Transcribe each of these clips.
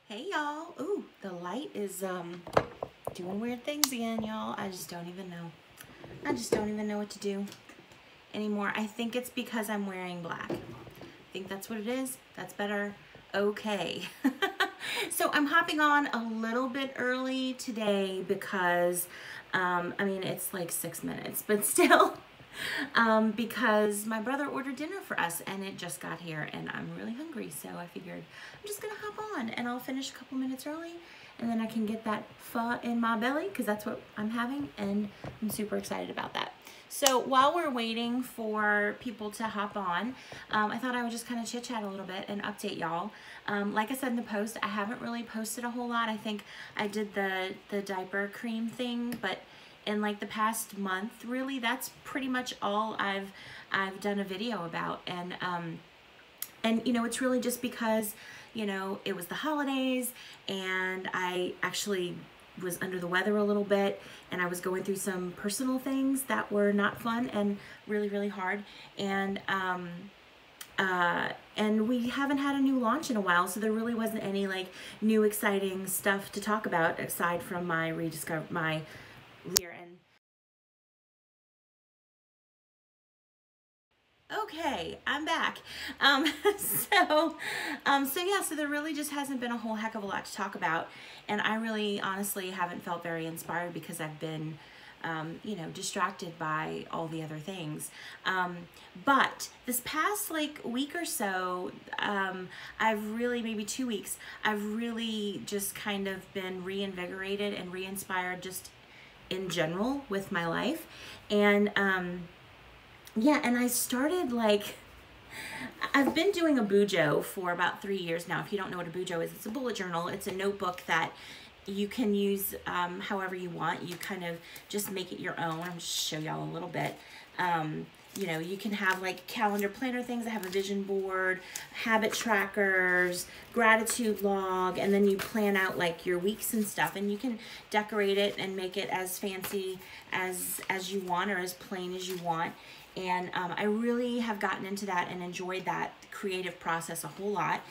Hey y'all. Ooh, the light is doing weird things again, y'all. I just don't even know. I just don't even know what to do anymore. I think it's because I'm wearing black. I think that's what it is. That's better. Okay. So I'm hopping on a little bit early today because I mean, it's like 6 minutes, but still because my brother ordered dinner for us and it just got here and I'm really hungry, so I figured I'm just gonna hop on and I'll finish a couple minutes early and then I can get that pho in my belly because that's what I'm having and I'm super excited about that. So while we're waiting for people to hop on, I thought I would just kind of chit chat a little bit and update y'all. Like I said in the post, I haven't really posted a whole lot. I think I did the diaper cream thing, but in like the past month, really, that's pretty much all I've done a video about. And you know, it's really just because, you know, it was the holidays and I actually was under the weather a little bit and I was going through some personal things that were not fun and really, really hard. And we haven't had a new launch in a while, so there really wasn't any like new exciting stuff to talk about aside from my year end. Okay, I'm back. So there really just hasn't been a whole heck of a lot to talk about, and I really honestly haven't felt very inspired because I've been you know, distracted by all the other things. But this past like week or so, I've really, maybe 2 weeks, I've really just kind of been reinvigorated and re-inspired just in general with my life. And yeah, and I started like, I've been doing a bujo for about 3 years now. If you don't know what a bujo is, it's a bullet journal. It's a notebook that you can use however you want. You kind of just make it your own. I'll just show y'all a little bit. You know, you can have like calendar planner things. I have a vision board, habit trackers, gratitude log, and then you plan out like your weeks and stuff, and you can decorate it and make it as fancy as you want or as plain as you want. And I really have gotten into that and enjoyed that creative process a whole lot.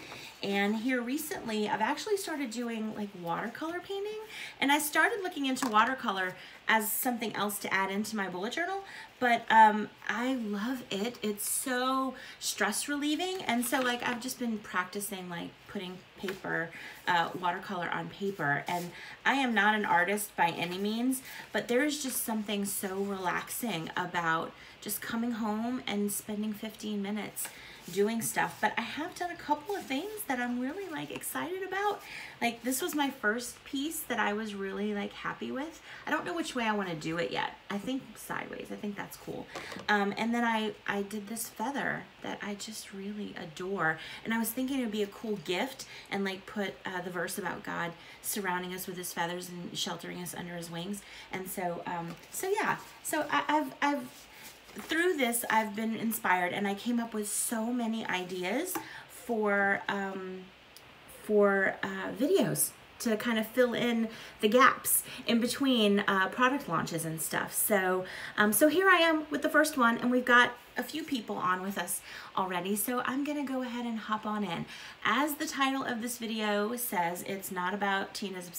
And here recently, I've actually started doing like watercolor painting. And I started looking into watercolor as something else to add into my bullet journal. But I love it. It's so stress relieving. And so like I've just been practicing like putting paper, watercolor on paper. And I am not an artist by any means, but there's just something so relaxing about just coming home and spending 15 minutes doing stuff. But I have done a couple of things that I'm really like excited about. Like this was my first piece that I was really like happy with. I don't know which way I want to do it yet. I think sideways. I think that's cool. And then I did this feather that I just really adore. And I was thinking it would be a cool gift and like put the verse about God surrounding us with his feathers and sheltering us under his wings. And so, yeah. So I've through this, I've been inspired, and I came up with so many ideas for videos to kind of fill in the gaps in between product launches and stuff. So, so here I am with the first one, and we've got a few people on with us already. So I'm gonna go ahead and hop on in. As the title of this video says, it's not about Tina's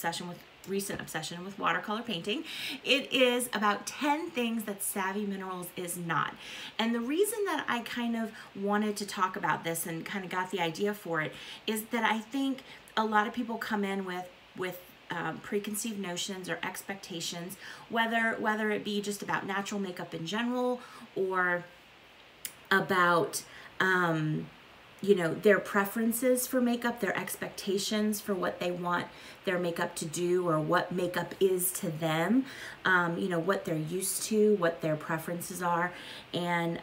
recent obsession with watercolor painting. It is about 10 things that Savvy Minerals is not. And the reason that I kind of wanted to talk about this and kind of got the idea for it is that I think a lot of people come in with preconceived notions or expectations, whether it be just about natural makeup in general or about you know, their preferences for makeup, their expectations for what they want their makeup to do or what makeup is to them, you know, what they're used to, what their preferences are. And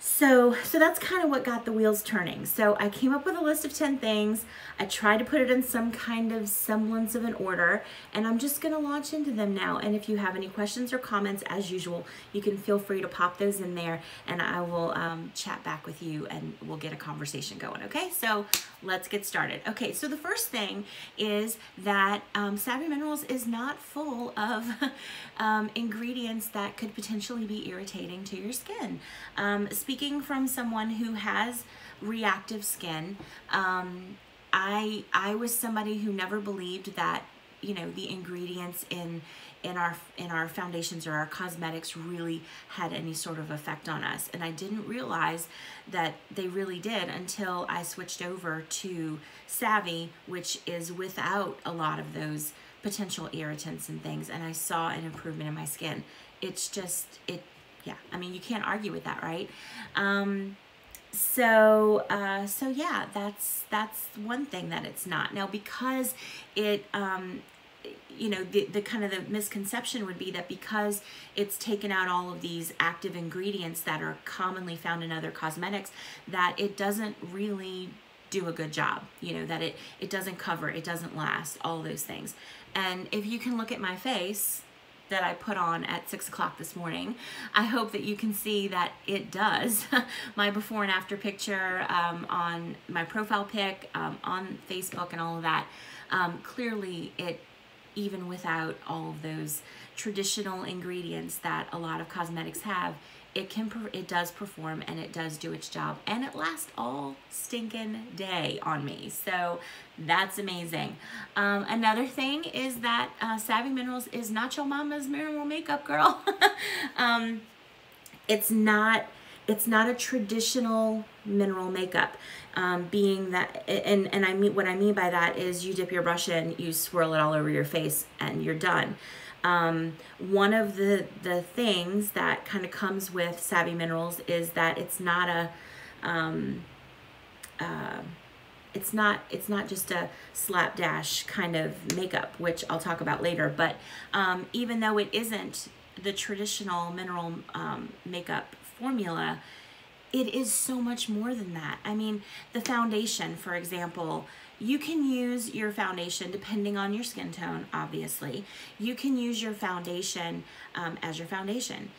so that's kind of what got the wheels turning. So I came up with a list of 10 things. I tried to put it in some kind of semblance of an order, and I'm just gonna launch into them now. And if you have any questions or comments, as usual, you can feel free to pop those in there and I will chat back with you and we'll get a conversation going, okay? So let's get started. Okay, so the first thing is that Savvy Minerals is not full of ingredients that could potentially be irritating to your skin. Speaking from someone who has reactive skin, I was somebody who never believed that, you know, the ingredients in our foundations or our cosmetics really had any sort of effect on us. And I didn't realize that they really did until I switched over to Savvy, which is without a lot of those potential irritants and things, and I saw an improvement in my skin. It's just, yeah, I mean, you can't argue with that, right? So yeah, that's one thing that it's not. Now, because it, you know, the kind of the misconception would be that because it's taken out all of these active ingredients that are commonly found in other cosmetics, that it doesn't really do a good job, you know, that it doesn't cover, it doesn't last, all those things. And if you can look at my face that I put on at 6 o'clock this morning, I hope that you can see that it does. My before and after picture on my profile pic, on Facebook and all of that, clearly it, even without all of those traditional ingredients that a lot of cosmetics have, it does perform and it does do its job, and it lasts all stinking day on me. So that's amazing. Another thing is that Savvy Minerals is not your mama's mineral makeup, girl. It's not a traditional mineral makeup, being that, and I mean, what I mean by that is you dip your brush in, you swirl it all over your face, and you're done. One of the things that kind of comes with Savvy Minerals is that it's not just a slapdash kind of makeup, which I'll talk about later. But even though it isn't the traditional mineral makeup formula, it is so much more than that. I mean, the foundation, for example, you can use your foundation depending on your skin tone, obviously. You can use your foundation as your foundation.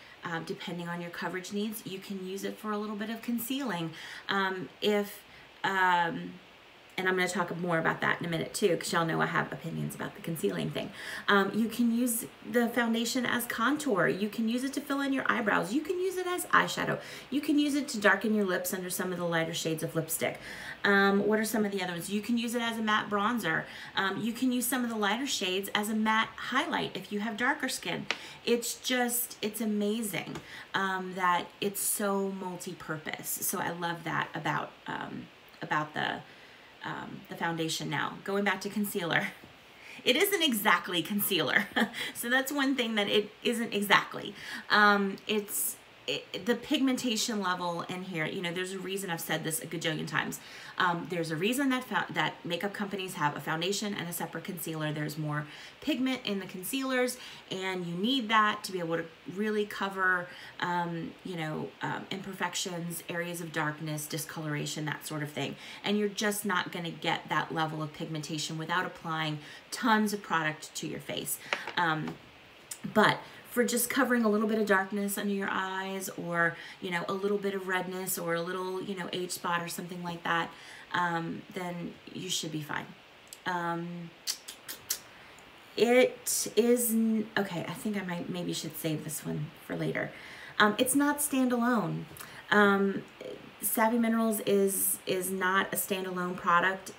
Depending on your coverage needs, you can use it for a little bit of concealing. And I'm going to talk more about that in a minute too, because y'all know I have opinions about the concealing thing. You can use the foundation as contour. You can use it to fill in your eyebrows. You can use it as eyeshadow. You can use it to darken your lips under some of the lighter shades of lipstick. What are some of the other ones? You can use it as a matte bronzer. You can use some of the lighter shades as a matte highlight if you have darker skin. It's amazing that it's so multi-purpose. So I love that about the foundation. Now, going back to concealer, it isn't exactly concealer. So that's one thing that it isn't exactly. The pigmentation level in here, you know, there's a reason, I've said this a gajillion times. There's a reason that makeup companies have a foundation and a separate concealer. There's more pigment in the concealers, and you need that to be able to really cover, you know, imperfections, areas of darkness, discoloration, that sort of thing. And you're just not going to get that level of pigmentation without applying tons of product to your face. But for just covering a little bit of darkness under your eyes, or, you know, a little bit of redness, or a little, you know, age spot or something like that, then you should be fine. It is, okay, I think I maybe should save this one for later. It's not standalone. Savvy Minerals is not a standalone product.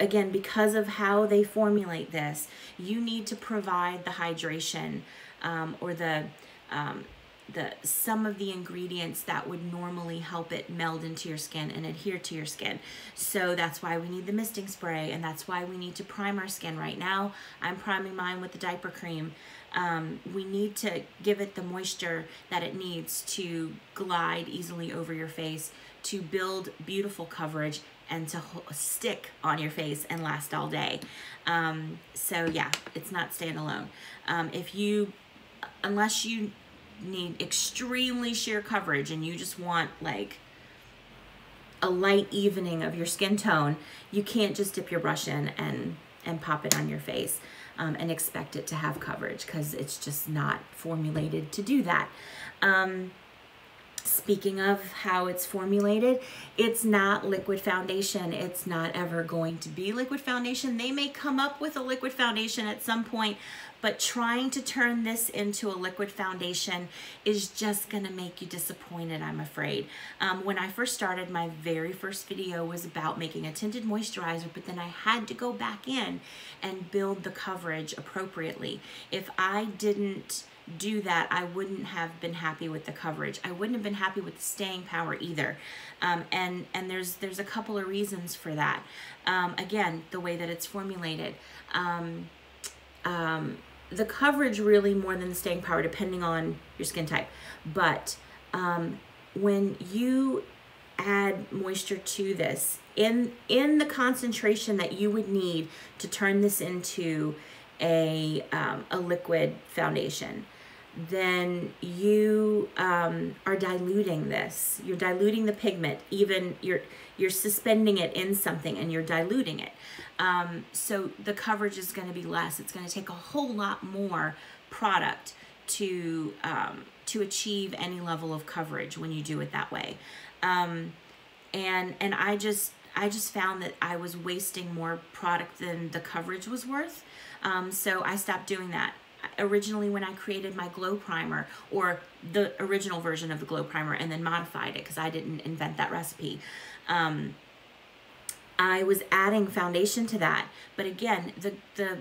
Again, because of how they formulate this, you need to provide the hydration or some of the ingredients that would normally help it meld into your skin and adhere to your skin. So that's why we need the misting spray, and that's why we need to prime our skin. Right now, I'm priming mine with the diaper cream. We need to give it the moisture that it needs to glide easily over your face, to build beautiful coverage, and to stick on your face and last all day. So yeah, it's not standalone. Unless you need extremely sheer coverage and you just want like a light evening of your skin tone, you can't just dip your brush in and pop it on your face and expect it to have coverage, because it's just not formulated to do that. Speaking of how it's formulated, it's not liquid foundation. It's not ever going to be liquid foundation. They may come up with a liquid foundation at some point, but trying to turn this into a liquid foundation is just gonna make you disappointed, I'm afraid. When I first started, my very first video was about making a tinted moisturizer, but then I had to go back in and build the coverage appropriately. If I didn't do that, I wouldn't have been happy with the coverage. I wouldn't have been happy with the staying power either. And there's a couple of reasons for that. Again, the way that it's formulated. The coverage really more than the staying power, depending on your skin type. But when you add moisture to this, in the concentration that you would need to turn this into a liquid foundation, then you are diluting this. You're diluting the pigment. Even you're suspending it in something and you're diluting it. So the coverage is going to be less. It's going to take a whole lot more product to achieve any level of coverage when you do it that way. And I just found that I was wasting more product than the coverage was worth. So I stopped doing that. Originally, when I created my glow primer, or the original version of the glow primer, and then modified it because I didn't invent that recipe, I was adding foundation to that. But again, the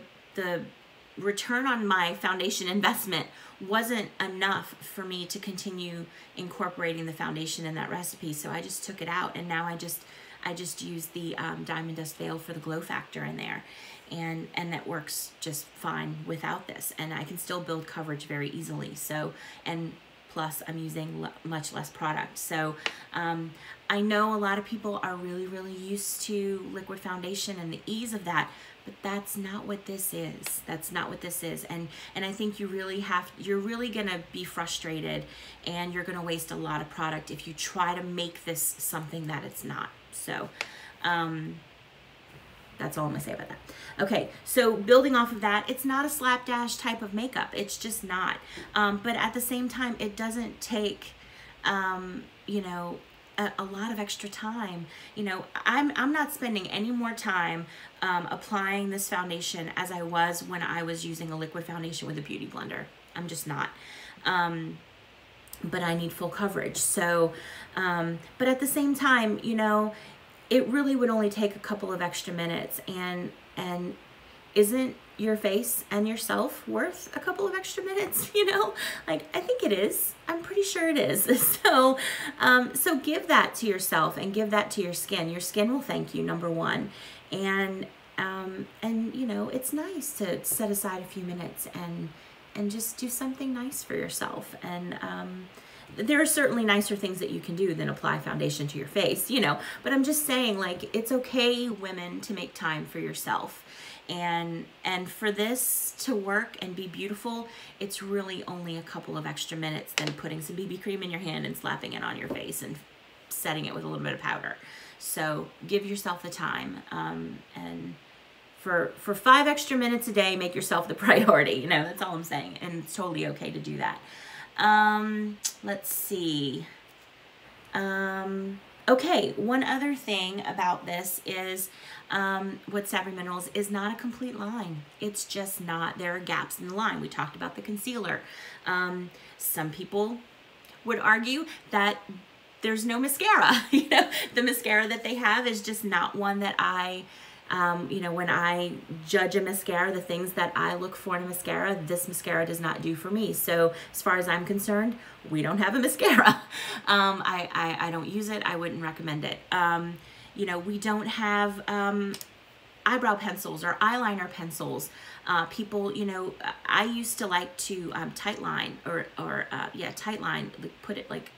return on my foundation investment wasn't enough for me to continue incorporating the foundation in that recipe. So I just took it out, and now I just use the Diamond Dust Veil for the glow factor in there. And that works just fine without this. And I can still build coverage very easily. So, and plus I'm using much less product. So I know a lot of people are really used to liquid foundation and the ease of that, but that's not what this is. That's not what this is. And I think you're really gonna be frustrated, and you're gonna waste a lot of product if you try to make this something that it's not. So that's all I'm gonna say about that. Okay, so building off of that, it's not a slapdash type of makeup. It's just not. But at the same time, it doesn't take, you know, a lot of extra time. You know, I'm not spending any more time applying this foundation as I was when I was using a liquid foundation with a beauty blender. I'm just not. But I need full coverage. So, but at the same time, you know, it really would only take a couple of extra minutes, and isn't your face and yourself worth a couple of extra minutes? You know, like, I think it is. I'm pretty sure it is. So, so give that to yourself and give that to your skin. Your skin will thank you, number one. And you know, it's nice to set aside a few minutes and just do something nice for yourself. And there are certainly nicer things that you can do than apply foundation to your face, you know, but I'm just saying, like, it's okay, women, to make time for yourself. And for this to work and be beautiful, it's really only a couple of extra minutes than putting some BB cream in your hand and slapping it on your face and setting it with a little bit of powder. So give yourself the time. And for 5 extra minutes a day, make yourself the priority. You know, that's all I'm saying. And it's totally okay to do that. Let's see. Okay, one other thing about this is what Savvy Minerals is not a complete line. It's just not. There are gaps in the line. We talked about the concealer. Some people would argue that there's no mascara. You know, the mascara that they have is just not one that I, you know, when I judge a mascara, the things that I look for in a mascara, this mascara does not do for me. So as far as I'm concerned, we don't have a mascara. I don't use it. I wouldn't recommend it. You know, we don't have eyebrow pencils or eyeliner pencils. People, you know, I used to like to tightline tightline, put it like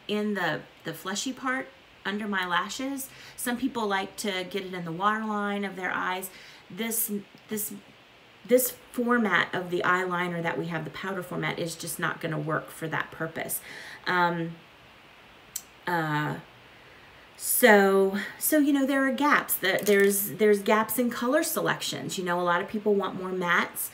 in the fleshy part under my lashes. Some people like to get it in the waterline of their eyes. This format of the eyeliner that we have, the powder format, is just not going to work for that purpose. So you know, there are gaps. There's gaps in color selections. You know, a lot of people want more mattes.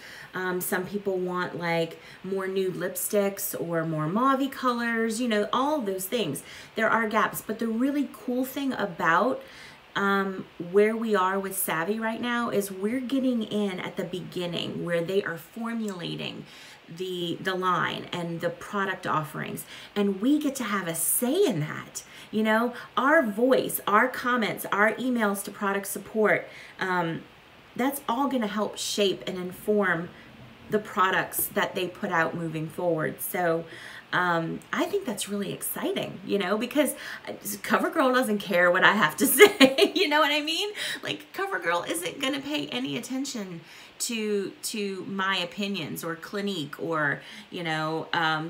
Some people want like more nude lipsticks or more mauve colors, you know, all of those things. There are gaps, but the really cool thing about where we are with Savvy right now is we're getting in at the beginning where they are formulating the line and the product offerings, and we get to have a say in that. You know, our voice, our comments, our emails to product support, that's all going to help shape and inform the products that they put out moving forward. So I think that's really exciting, you know, because CoverGirl doesn't care what I have to say. You know what I mean? Like, CoverGirl isn't going to pay any attention to my opinions, or Clinique, or, you know,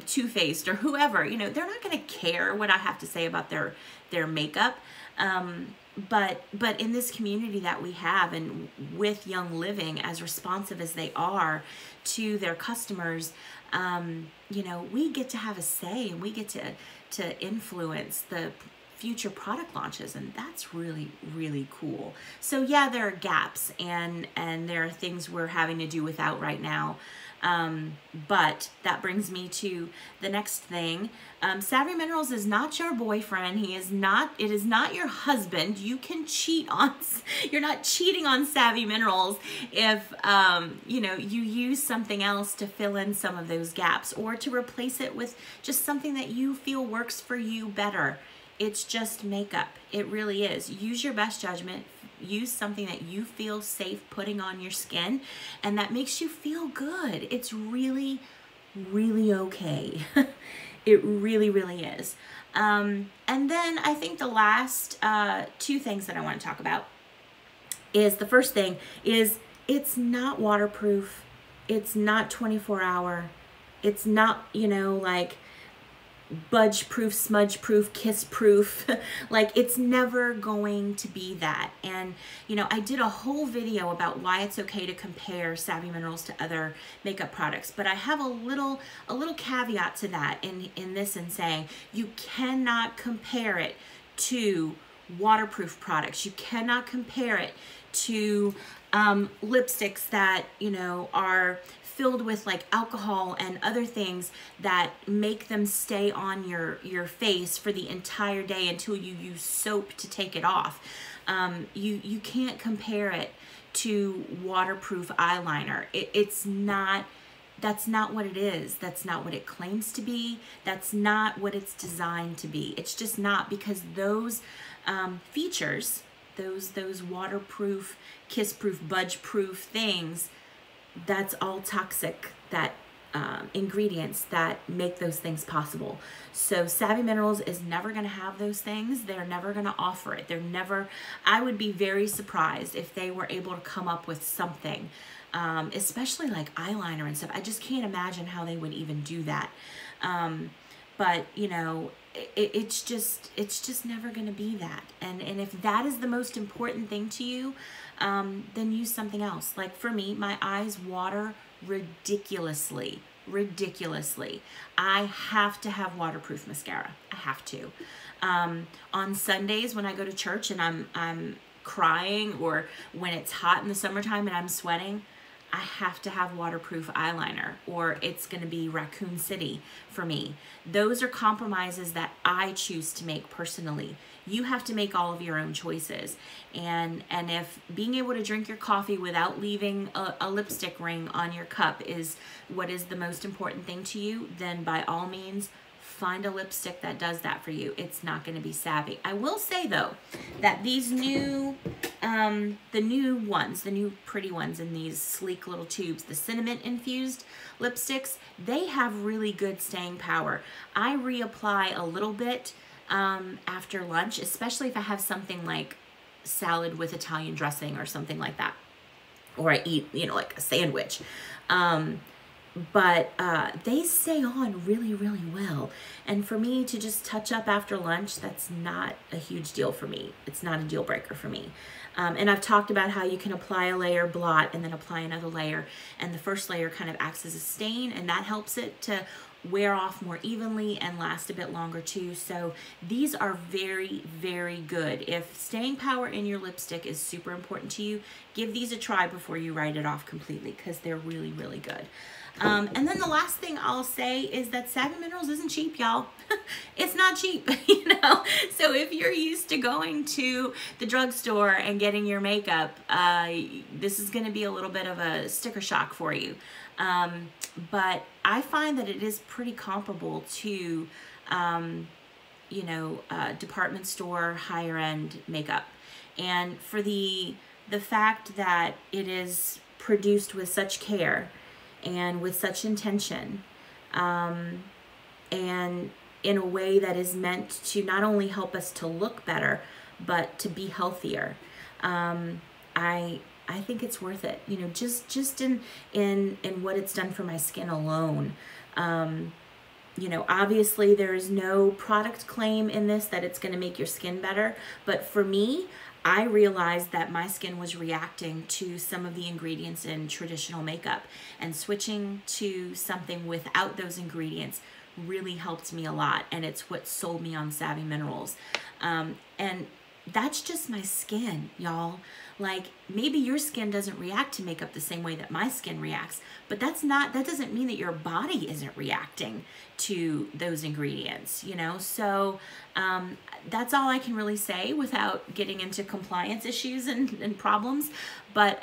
Too Faced, or whoever. You know, they're not going to care what I have to say about their makeup. But in this community that we have, and with Young Living as responsive as they are to their customers, you know, we get to have a say, and we get to influence the future product launches, and that's really, really cool. So yeah, there are gaps, and there are things we're having to do without right now. But that brings me to the next thing. Savvy Minerals is not your boyfriend. It is not your husband. You can cheat on, you're not cheating on Savvy Minerals if, you know, you use something else to fill in some of those gaps, or to replace it with just something that you feel works for you better. It's just makeup. It really is. Use your best judgment. Use something that you feel safe putting on your skin and that makes you feel good. It's really, really okay. It really, really is. And then I think the last two things that I want to talk about is, the first thing is, it's not waterproof. It's not 24-hour. It's not, you know, like budge proof, smudge proof, kiss proof. Like, it's never going to be that. And you know, I did a whole video about why it's okay to compare Savvy Minerals to other makeup products, but I have a little caveat to that in this, and saying you cannot compare it to waterproof products. You cannot compare it to lipsticks that, you know, are filled with like alcohol and other things that make them stay on your face for the entire day until you use soap to take it off. You can't compare it to waterproof eyeliner. It's not, that's not what it is. That's not what it claims to be. That's not what it's designed to be. It's just not, because those features, those waterproof, kiss-proof, budge-proof things, that's all toxic, that ingredients that make those things possible. So Savvy Minerals is never going to have those things. They're never going to offer it. They're never, I would be very surprised if they were able to come up with something, especially like eyeliner and stuff. I just can't imagine how they would even do that. But you know, it's just never going to be that. And if that is the most important thing to you, then use something else. Like for me, my eyes water ridiculously. I have to have waterproof mascara. I have to. On Sundays when I go to church and I'm crying, or when it's hot in the summertime and I'm sweating, I have to have waterproof eyeliner, or it's going to be Raccoon City for me. Those are compromises that I choose to make personally. You have to make all of your own choices. And if being able to drink your coffee without leaving a lipstick ring on your cup is what is the most important thing to you, then by all means, find a lipstick that does that for you. It's not going to be Savvy. I will say though, that these new, the new pretty ones in these sleek little tubes, the cinnamon infused lipsticks, they have really good staying power. I reapply a little bit after lunch, especially if I have something like salad with Italian dressing or something like that, or I eat, you know, like a sandwich. But they stay on really, really well. And for me to just touch up after lunch, that's not a huge deal for me. It's not a deal breaker for me. And I've talked about how you can apply a layer, blot, and then apply another layer. And the first layer kind of acts as a stain, and that helps it to wear off more evenly and last a bit longer too. So these are very, very good. If staying power in your lipstick is super important to you, give these a try before you write it off completely, because they're really, really good. And then the last thing I'll say is that Savvy Minerals isn't cheap, y'all. It's not cheap, you know? So if you're used to going to the drugstore and getting your makeup, this is gonna be a little bit of a sticker shock for you. But I find that it is pretty comparable to, you know, department store, higher end makeup. And for the fact that it is produced with such care and with such intention, and in a way that is meant to not only help us to look better, but to be healthier, I think it's worth it. You know, just in what it's done for my skin alone. You know, obviously there is no product claim in this that it's going to make your skin better, but for me, I realized that my skin was reacting to some of the ingredients in traditional makeup, and switching to something without those ingredients really helped me a lot, and it's what sold me on Savvy Minerals. And that's just my skin, y'all. Like, maybe your skin doesn't react to makeup the same way that my skin reacts, but that doesn't mean that your body isn't reacting to those ingredients, you know? So that's all I can really say without getting into compliance issues and problems. But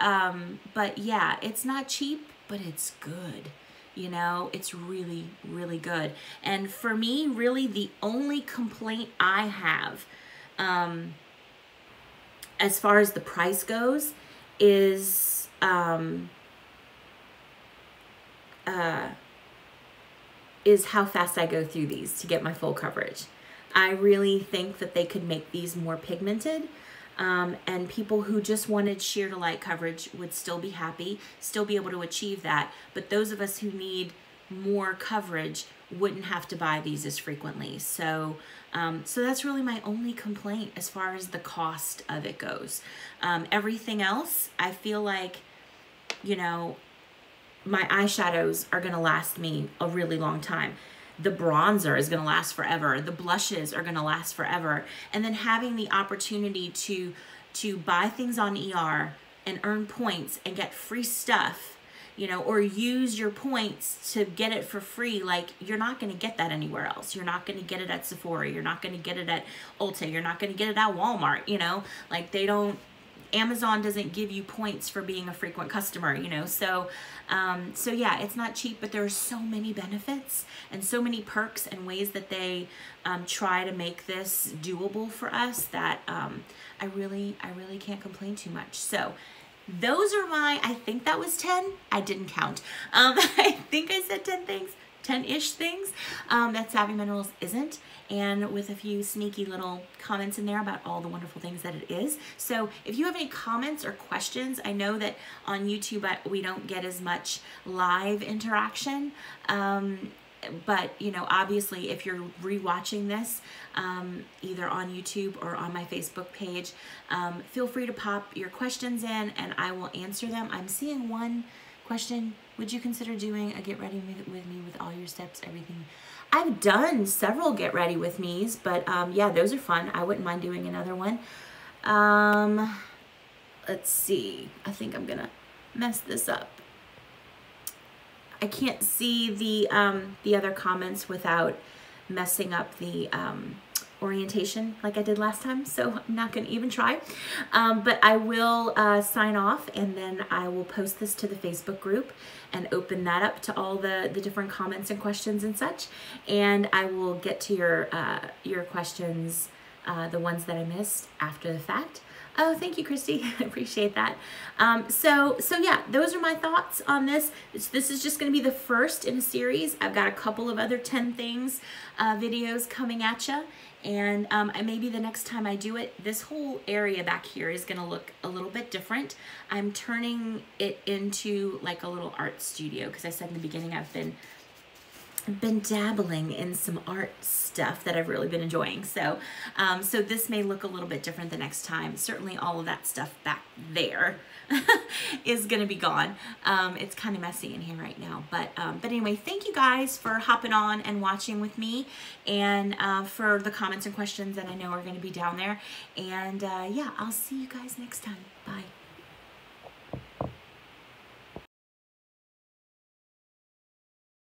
yeah, it's not cheap, but it's good. You know, it's really, really good. And for me, really the only complaint I have, as far as the price goes, is how fast I go through these to get my full coverage. I really think that they could make these more pigmented, and people who just wanted sheer to light coverage would still be happy, still be able to achieve that. But those of us who need more coverage wouldn't have to buy these as frequently. So so that's really my only complaint as far as the cost of it goes. Everything else, I feel like, you know, my eyeshadows are gonna last me a really long time. The bronzer is gonna last forever. The blushes are gonna last forever. And then having the opportunity to buy things on ER and earn points and get free stuff, you know, or use your points to get it for free. Like, you're not going to get that anywhere else. You're not going to get it at Sephora. You're not going to get it at Ulta. You're not going to get it at Walmart, you know, like Amazon doesn't give you points for being a frequent customer, you know. So so yeah, it's not cheap, but there are so many benefits and so many perks and ways that they try to make this doable for us that I really can't complain too much. So those are I think that was 10. I didn't count. I think I said 10 things, 10-ish things that Savvy Minerals isn't, and with a few sneaky little comments in there about all the wonderful things that it is. So if you have any comments or questions, I know that on YouTube we don't get as much live interaction, but you know, obviously if you're rewatching this either on YouTube or on my Facebook page, feel free to pop your questions in and I will answer them. I'm seeing one question: would you consider doing a get ready with me with all your steps, everything? I've done several get ready with me's, but yeah, those are fun. I wouldn't mind doing another one. Let's see, I think I'm gonna mess this up. I can't see the other comments without messing up the orientation like I did last time, so I'm not going to even try. But I will sign off, and then I will post this to the Facebook group and open that up to all the different comments and questions and such. And I will get to your questions, the ones that I missed, after the fact. Oh, thank you, Christy. I appreciate that. So yeah, those are my thoughts on this. This is just going to be the first in a series. I've got a couple of other 10 things videos coming at you. And maybe the next time I do it, this whole area back here is going to look a little bit different. I'm turning it into like a little art studio, because I said in the beginning I've been been dabbling in some art stuff that I've really been enjoying. So, so this may look a little bit different the next time. Certainly all of that stuff back there is going to be gone. It's kind of messy in here right now, but anyway, thank you guys for hopping on and watching with me, and for the comments and questions that I know are going to be down there. And yeah, I'll see you guys next time. Bye.